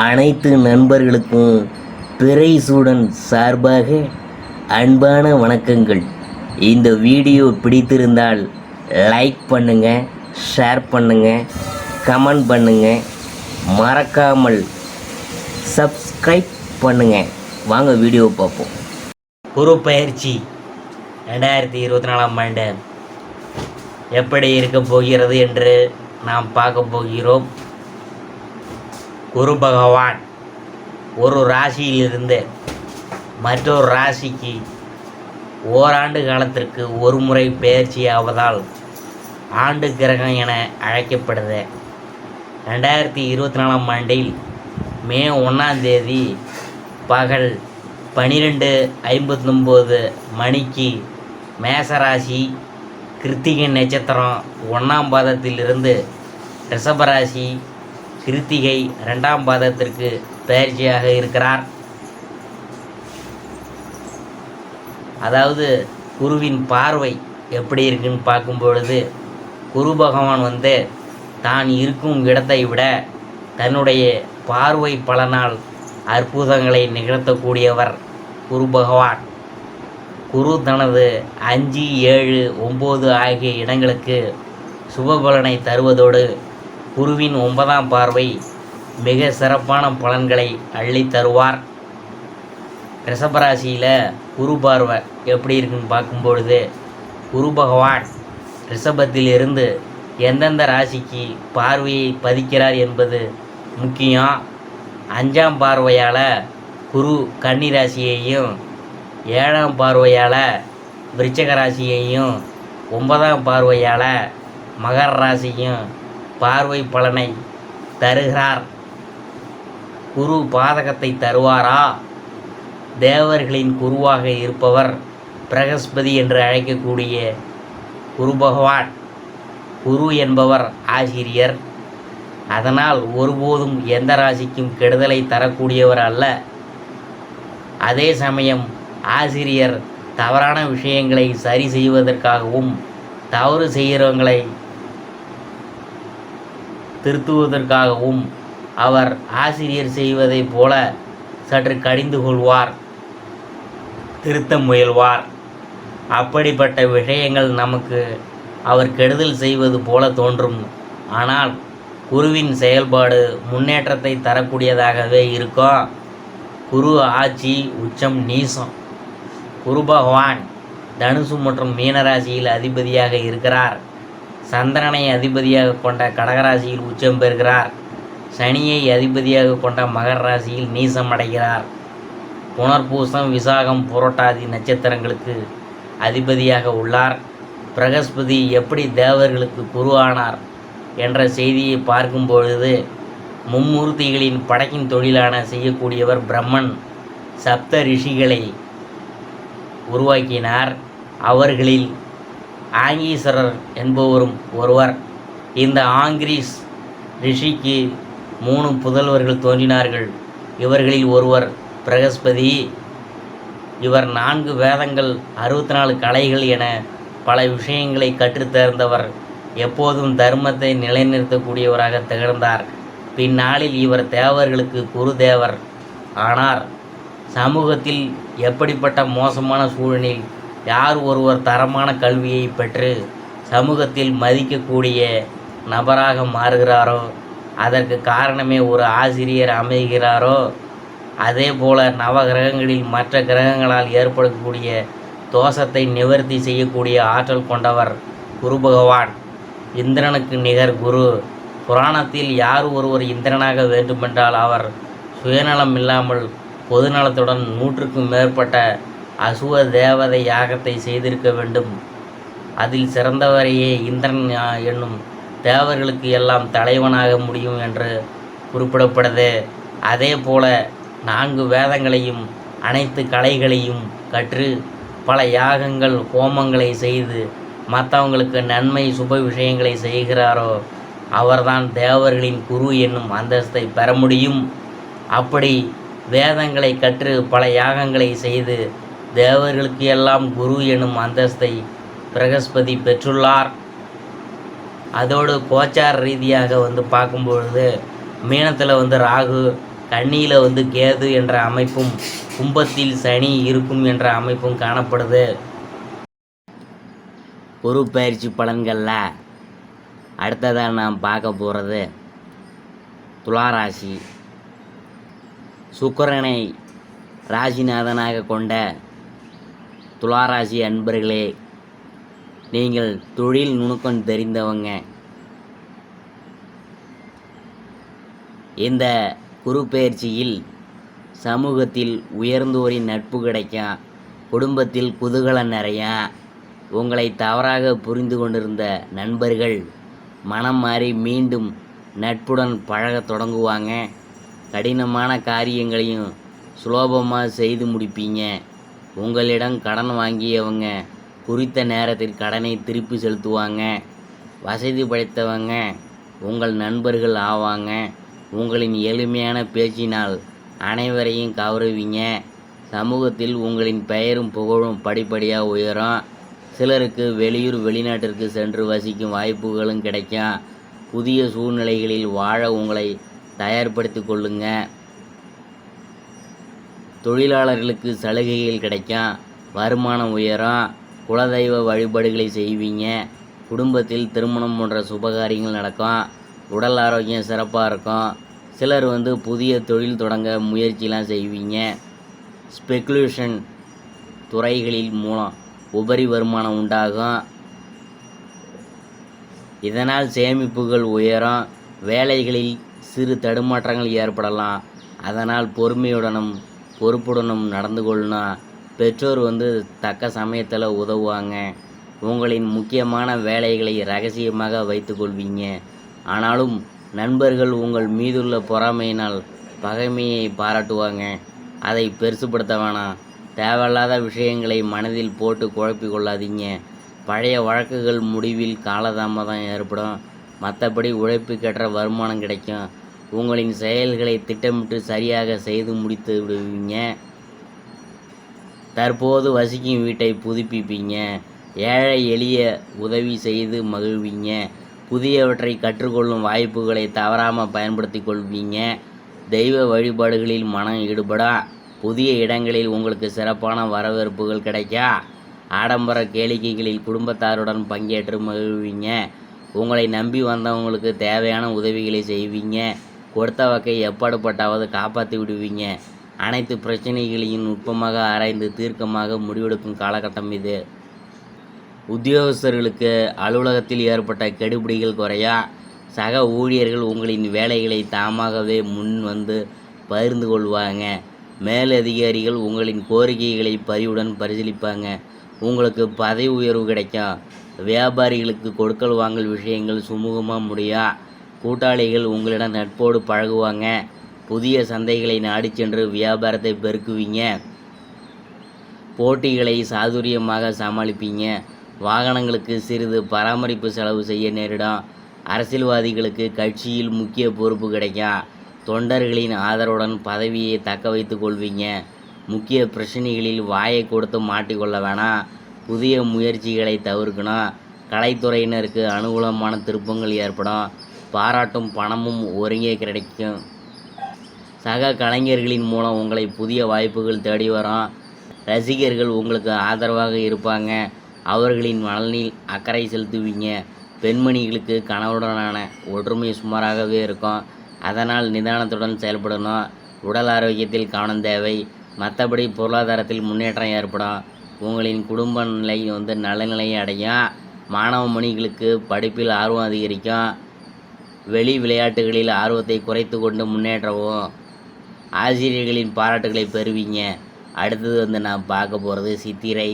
அனைத்து நண்பர்களுக்கும் பிறைசூடன் சார்பாக அன்பான வணக்கங்கள். இந்த வீடியோ பிடித்திருந்தால் லைக் பண்ணுங்கள், ஷேர் பண்ணுங்கள், கமெண்ட் பண்ணுங்கள், மறக்காமல் சப்ஸ்கிரைப் பண்ணுங்கள். வாங்க வீடியோ பார்ப்போம். குரு பயிற்சி 2024ஆம் ஆண்டு எப்படி இருக்க போகிறது என்று நாம் பார்க்க போகிறோம். குரு பகவான் ஒரு ராசியிலிருந்து மற்றொரு ராசிக்கு ஓராண்டு காலத்திற்கு ஒரு முறை பெயர்ச்சி ஆவதால் ஆண்டு கிரகம் என அழைக்கப்படுது. 2024ஆம் ஆண்டில் மே 1ஆம் தேதி பகல் 12:59 மணிக்கு மேசராசி கிருத்திகை நட்சத்திரம் 1ஆம் பாதத்திலிருந்து ரிஷபராசி கிருத்திகை 2ஆம் பாதத்திற்கு பயிற்சியாக இருக்கிறார். அதாவது குருவின் பார்வை எப்படி இருக்குன்னு பார்க்கும் பொழுது, குரு பகவான் தான் இருக்கும் இடத்தை விட தன்னுடைய பார்வை பலனால் அற்புதங்களை நிகழ்த்தக்கூடியவர் குரு பகவான். குரு தனது 5, 7, 9 ஆகிய இடங்களுக்கு சுபபலனை தருவதோடு குருவின் 9ஆம் பார்வை மிக சிறப்பான பலன்களை அள்ளி தருவார். ரிஷபராசியில் குரு பார்வை எப்படி இருக்குன்னு பார்க்கும்பொழுது, குரு பகவான் ரிஷபத்திலிருந்து எந்தெந்த ராசிக்கு பார்வையை பதிக்கிறார் என்பது முக்கியம். 5ஆம் பார்வையால் குரு கன்னி ராசியையும், 7ஆம் பார்வையால் விருச்சிக ராசியையும், 9ஆம் பார்வையால் மகர ராசியும் பார்வை பலனை தருகிறார். குரு பாதகத்தை தருவாரா? தேவர்களின் குருவாக இருப்பவர் பிரகஸ்பதி என்று அழைக்கக்கூடிய குரு பகவான். குரு என்பவர் ஆசிரியர். அதனால் ஒருபோதும் எந்த ராசிக்கும் கெடுதலை தரக்கூடியவர் அல்ல. அதே சமயம் ஆசிரியர் தவறான விஷயங்களை சரி செய்வதற்காகவும் தவறு செய்கிறவங்களை திருத்துவதற்காகவும் அவர் ஆசிரியர் செய்வதைப் போல சற்று கடிந்து கொள்வார், திருத்த முயல்வார். அப்படிப்பட்ட விஷயங்கள் நமக்கு அவர் கெடுதல் செய்வது போல தோன்றும். ஆனால் குருவின் செயல்பாடு முன்னேற்றத்தை தரக்கூடியதாகவே இருக்கும். குரு ஆட்சி, உச்சம், நீசம். குரு பகவான் தனுசு மற்றும் மீனராசியில் அதிபதியாக இருக்கிறார். சந்திரனை அதிபதியாக கொண்ட கடகராசியில் உச்சம் பெறுகிறார். சனியை அதிபதியாக கொண்ட மகர ராசியில் நீசம் அடைகிறார். புனர்பூசம், விசாகம், புரட்டாதி நட்சத்திரங்களுக்கு அதிபதியாக உள்ளார். பிரகஸ்பதி எப்படி தேவர்களுக்கு குரு ஆனார் என்ற செய்தியை பார்க்கும் பொழுது, மும்மூர்த்திகளின் படைக்கும் தொழிலான செய்யக்கூடியவர் பிரம்மன் சப்த ரிஷிகளை உருவாக்கினார். அவர்களில் ஆங்கீஸ்வரர் என்பவரும் ஒருவர். இந்த ஆங்கிரீஸ் ரிஷிக்கு 3 புதல்வர்கள் தோன்றினார்கள். இவர்களில் ஒருவர் பிரகஸ்பதி. இவர் 4 வேதங்கள், 64 கலைகள் என பல விஷயங்களை கற்றுத்தேர்ந்தவர். எப்போதும் தர்மத்தை நிலைநிறுத்தக்கூடியவராக திகழ்ந்தார். பின்னாளில் இவர் தேவர்களுக்கு குரு தேவர் ஆனார். சமூகத்தில் எப்படிப்பட்ட மோசமான சூழலில் யார் ஒருவர் தரமான கல்வியை பெற்று சமூகத்தில் மதிக்கக்கூடிய நபராக மாறுகிறாரோ, அதற்கு காரணமே ஒரு ஆசிரியர் அமைகிறாரோ, அதே போல நவகிரகங்களில் மற்ற கிரகங்களால் ஏற்படக்கூடிய தோஷத்தை நிவர்த்தி செய்யக்கூடிய ஆற்றல் கொண்டவர் குரு பகவான். இந்திரனுக்கு நிகர் குரு. புராணத்தில் யார் ஒருவர் இந்திரனாக வேண்டுமென்றால் அவர் சுயநலம் இல்லாமல் பொதுநலத்துடன் 100க்கும் மேற்பட்ட அசுவ தேவதை யாகத்தை செய்திருக்க வேண்டும். அதில் சிறந்தவரையே இந்திரன் என்னும் தேவர்களுக்கு எல்லாம் தலைவனாக முடியும் என்று குறிப்பிடப்படுது. அதே போல 4 வேதங்களையும் அனைத்து கலைகளையும் கற்று பல யாகங்கள், ஹோமங்களை செய்து மற்றவங்களுக்கு நன்மை சுப விஷயங்களை செய்கிறாரோ அவர்தான் தேவர்களின் குரு என்னும் அந்தஸ்தை பெற முடியும். அப்படி வேதங்களை கற்று பல யாகங்களை செய்து தேவர்களுக்கு எல்லாம் குரு எனும் அந்தஸ்தை பிரகஸ்பதி பெற்றுள்ளார். அதோடு கோச்சார ரீதியாக பார்க்கும்பொழுது மீனத்தில் ராகு, கன்னியில் வந்து கேது என்ற அமைப்பும் கும்பத்தில் சனி இருக்கும் என்ற அமைப்பும் காணப்படுது. குரு பயிற்சி பலன்களில் அடுத்ததாக நாம் பார்க்க போகிறது துளாராசி. சுக்கிரனை ராசிநாதனாக கொண்ட துளாராசி அன்பர்களே, நீங்கள் தொழில் நுணுக்கம் தெரிந்தவங்க. இந்த குரு பயிற்சியில் சமூகத்தில் உயர்ந்தோரின் நட்பு கிடைக்கும். குடும்பத்தில் குதூகலம் நிறையா. உங்களை தவறாக புரிந்து கொண்டிருந்த நண்பர்கள் மனம் மாறி மீண்டும் நட்புடன் பழக தொடங்குவாங்க. கடினமான காரியங்களையும் சுலபமாக செய்து முடிப்பீங்க. உங்களிடம் கடன் வாங்கியவங்க குறித்த நேரத்தில் கடனை திருப்பி செலுத்துவாங்க. வசதி படைத்தவங்க உங்கள் நண்பர்கள் ஆவாங்க. உங்களின் எளிமையான பேச்சினால் அனைவரையும் கவருவீங்க. சமூகத்தில் உங்களின் பெயரும் புகழும் படிப்படியாக உயரும். சிலருக்கு வெளியூர் வெளிநாட்டிற்கு சென்று வசிக்கும் வாய்ப்புகளும் கிடைக்கும். புதிய சூழ்நிலைகளில் வாழ உங்களை தயார்படுத்தி கொள்ளுங்க. தொழிலாளர்களுக்கு சலுகைகள் கிடைக்கும். வருமானம் உயரும். குலதெய்வ வழிபாடுகளை செய்வீங்க. குடும்பத்தில் திருமணம் போன்ற சுபகாரியங்கள் நடக்கும். உடல் ஆரோக்கியம் சிறப்பாக இருக்கும். சிலர் புதிய தொழில் தொடங்க முயற்சிலாம் செய்வீங்க. ஸ்பெகுலேஷன் துறைகளில் மூலம் உபரி வருமானம் உண்டாகும். இதனால் சேமிப்புகள் உயரும். வேலைகளில் சிறு தடுமாற்றங்கள் ஏற்படலாம். அதனால் பொறுமையுடனும் பொறுப்புடனும் நடந்து கொள்ளணும். பெற்றோர் தக்க சமயத்தில் உதவுவாங்க. உங்களின் முக்கியமான வேலைகளை ரகசியமாக வைத்து கொள்வீங்க. ஆனாலும் நண்பர்கள் உங்கள் மீதுள்ள பொறாமையினால் பகைமையை பாராட்டுவாங்க. அதை பெருசுப்படுத்த வேணாம். தேவையில்லாத விஷயங்களை மனதில் போட்டு குழப்பி கொள்ளாதீங்க. பழைய வழக்குகள் முடிவில் காலதாமதம் ஏற்படும். மற்றபடி உழைப்புக்கேற்ற வருமானம் கிடைக்கும். உங்களின் செயல்களை திட்டமிட்டு சரியாக செய்து முடித்து விடுவீங்க. தற்போது வசிக்கும் வீட்டை புதுப்பிப்பீங்க. ஏழை எளிய உதவி செய்து மகிழ்வீங்க. புதியவற்றை கற்றுக்கொள்ளும் வாய்ப்புகளை தவறாமல் பயன்படுத்தி கொள்வீங்க. தெய்வ வழிபாடுகளில் மனம் ஈடுபடும். புதிய இடங்களில் உங்களுக்கு சிறப்பான வரவேற்புகள் கிடைக்கா. ஆடம்பர கேளிக்கைகளில் குடும்பத்தாருடன் பங்கேற்று மகிழ்வீங்க. உங்களை நம்பி வந்தவங்களுக்கு தேவையான உதவிகளை செய்வீங்க. கொடுத்த வகை எப்பாடுபட்டாவது காப்பாற்றி விடுவீங்க. அனைத்து பிரச்சனைகளையும் நுட்பமாக ஆராய்ந்து தீர்க்கமாக முடிவெடுக்கும் காலகட்டம் இது. உத்தியோகஸ்தர்களுக்கு அலுவலகத்தில் ஏற்பட்ட கெடுபிடிகள் குறையா. சக ஊழியர்கள் உங்களின் வேலைகளை தாமாகவே முன் பகிர்ந்து கொள்வாங்க. மேலதிகாரிகள் உங்களின் கோரிக்கைகளை பரிவுடன் பரிசீலிப்பாங்க. உங்களுக்கு பதவி உயர்வு கிடைக்கும். வியாபாரிகளுக்கு கொடுக்கல் வாங்கல் விஷயங்கள் சுமூகமாக முடியும். கூட்டாளிகள் உங்களிடம் நட்போடு பழகுவாங்க. புதிய சந்தைகளை நாடி சென்று வியாபாரத்தை பெருக்குவீங்க. போட்டிகளை சாதுரியமாக சமாளிப்பீங்க. வாகனங்களுக்கு சிறிது பராமரிப்பு செலவு செய்ய நேரிடும். அரசியல்வாதிகளுக்கு கட்சியில் முக்கிய பொறுப்பு கிடைக்கும். தொண்டர்களின் ஆதரவுடன் பதவியை தக்க வைத்து கொள்வீங்க. முக்கிய பிரச்சனைகளில் வாயை கொடுத்து மாட்டிக்கொள்ள வேணாம். புதிய முயற்சிகளை தவிர்க்கணும். கலைத்துறையினருக்கு அனுகூலமான திருப்பங்கள் ஏற்படும். பாராட்டும் பணமும் ஒருங்கே கிடைக்கும். சக கலைஞர்களின் மூலம் உங்களை புதிய வாய்ப்புகள் தேடி வரும். ரசிகர்கள் உங்களுக்கு ஆதரவாக இருப்பாங்க. அவர்களின் நலனில் அக்கறை செலுத்துவீங்க. பெண்மணிகளுக்கு கணவருடனான ஒற்றுமை சுமாராகவே இருக்கும். அதனால் நிதானத்துடன் செயல்படணும். உடல் ஆரோக்கியத்தில் கவனம் தேவை. மற்றபடி பொருளாதாரத்தில் முன்னேற்றம் ஏற்படும். உங்களின் குடும்ப நிலை நல்ல நிலையை அடையும். மாணவ மணிகளுக்கு படிப்பில் ஆர்வம் அதிகரிக்கும். வெளி விளையாட்டுகளில் ஆர்வத்தை குறைத்து கொண்டு முன்னேற்றவும். ஆசிரியர்களின் பாராட்டுகளை பெறுவீங்க. அடுத்தது நான் பார்க்க போகிறது சித்திரை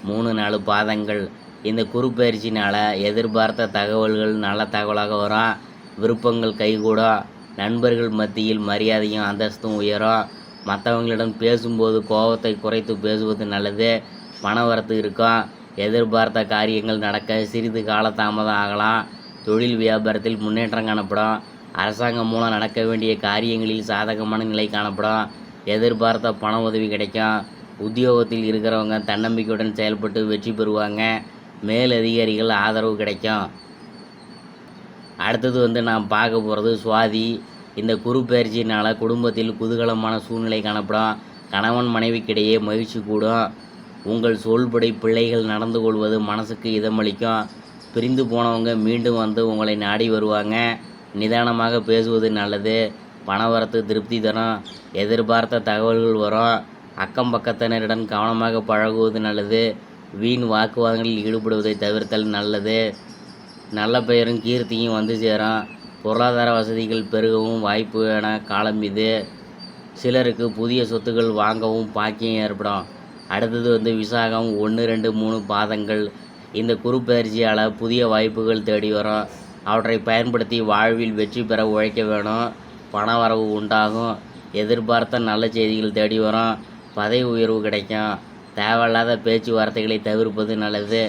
3-4 பாதங்கள். இந்த குரு பயிற்சினால் எதிர்பார்த்த தகவல்கள் நல்ல தகவலாக வரும். விருப்பங்கள் கைகூடும். நண்பர்கள் மத்தியில் மரியாதையும் அந்தஸ்தும் உயரும். மற்றவங்களிடம் பேசும்போது கோபத்தை குறைத்து பேசுவது நல்லது. பண வரத்து இருக்கும். எதிர்பார்த்த காரியங்கள் நடக்க சிறிது காலதாமதம் ஆகலாம். தொழில் வியாபாரத்தில் முன்னேற்றம் காணப்படும். அரசாங்கம் மூலம் நடக்க வேண்டிய காரியங்களில் சாதகமான நிலை காணப்படும். எதிர்பார்த்த பண உதவி கிடைக்கும். உத்தியோகத்தில் இருக்கிறவங்க தன்னம்பிக்கையுடன் செயல்பட்டு வெற்றி பெறுவாங்க. மேலதிகாரிகள் ஆதரவு கிடைக்கும். அடுத்தது நான் பார்க்க போகிறது சுவாதி இந்த குரு பயிற்சியினால் குடும்பத்தில் குதூகலமான சூழ்நிலை காணப்படும். கணவன் மனைவிக்கிடையே மகிழ்ச்சி கூடும். உங்கள் சொல்படி பிள்ளைகள் நடந்து கொள்வது மனசுக்கு இதமளிக்கும். பிரிந்து போனவங்க மீண்டும் வந்து உங்களை நாடி வருவாங்க. நிதானமாக பேசுவது நல்லது. பணவரத்து திருப்தி தரும். எதிர்பார்த்த தகவல்கள் வரும். அக்கம் பக்கத்தினரிடம் கவனமாக பழகுவது நல்லது. வீண் வாக்குவாதங்களில் ஈடுபடுவதை தவிர்த்தல் நல்லது. நல்ல பெயரும் கீர்த்தியும் வந்து சேரும். பொருளாதார வசதிகள் பெருகவும் வாய்ப்பான காலம் இது. சிலருக்கு புதிய சொத்துக்கள் வாங்கவும் பாக்கியம் ஏற்படும். அடுத்தது விசாகம் 1, 2, 3 பாதங்கள். இந்த குரு பயிற்சியால் புதிய வாய்ப்புகள் தேடி வரும். அவற்றை பயன்படுத்தி வாழ்வில் வெற்றி பெற உழைக்க வேணும். பண வரவு உண்டாகும். எதிர்பார்த்த நல்ல செய்திகள் தேடி வரும். பதவி உயர்வு கிடைக்கும். தேவையில்லாத பேச்சுவார்த்தைகளை தவிர்ப்பது நல்லது.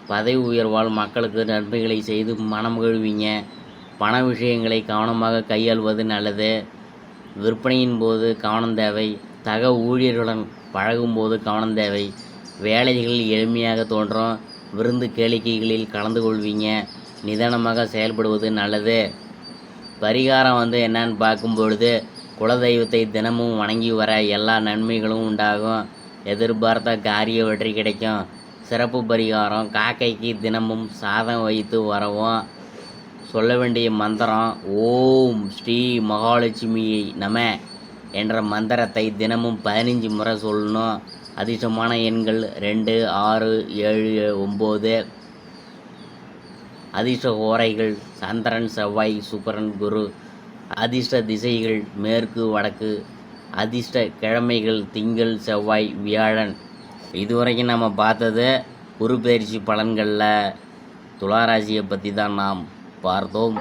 பதவி உயர்வால் மக்களுக்கு நன்மைகளை செய்து மனமகிழ்வீங்க. பண விஷயங்களை கவனமாக கையாள்வது நல்லது. விற்பனையின் போது கவனம் தேவை. சக ஊழியர்களுடன் பழகும்போது கவனம் தேவை. வேலைகள் எளிமையாக தோன்றும். விருந்து கேளிக்கைகளில் கலந்து கொள்வீங்க. நிதானமாக செயல்படுவது நல்லது. பரிகாரம் என்னன்னு பார்க்கும்பொழுது, குலதெய்வத்தை தினமும் வணங்கி வர எல்லா நன்மைகளும் உண்டாகும். எதிர்பார்த்த காரிய வெற்றி கிடைக்கும். சிறப்பு பரிகாரம், காக்கைக்கு தினமும் சாதம் வைத்து வரவும். சொல்ல வேண்டிய மந்திரம் ஓம் ஸ்ரீ மகாலட்சுமியை நம என்ற மந்திரத்தை தினமும் 15 முறை சொல்லணும். அதிர்ஷ்டமான எண்கள் 2, 6, 7, 9. அதிர்ஷ்ட ஓரைகள் சந்திரன், செவ்வாய், சுக்கிரன், குரு. அதிர்ஷ்ட திசைகள் மேற்கு, வடக்கு. அதிர்ஷ்ட கிழமைகள் திங்கள், செவ்வாய், வியாழன். இதுவரைக்கும் நம்ம பார்த்தது குரு பயிற்சி பலன்களில் துளாராசியை பற்றி தான் நாம் பார்த்தோம்.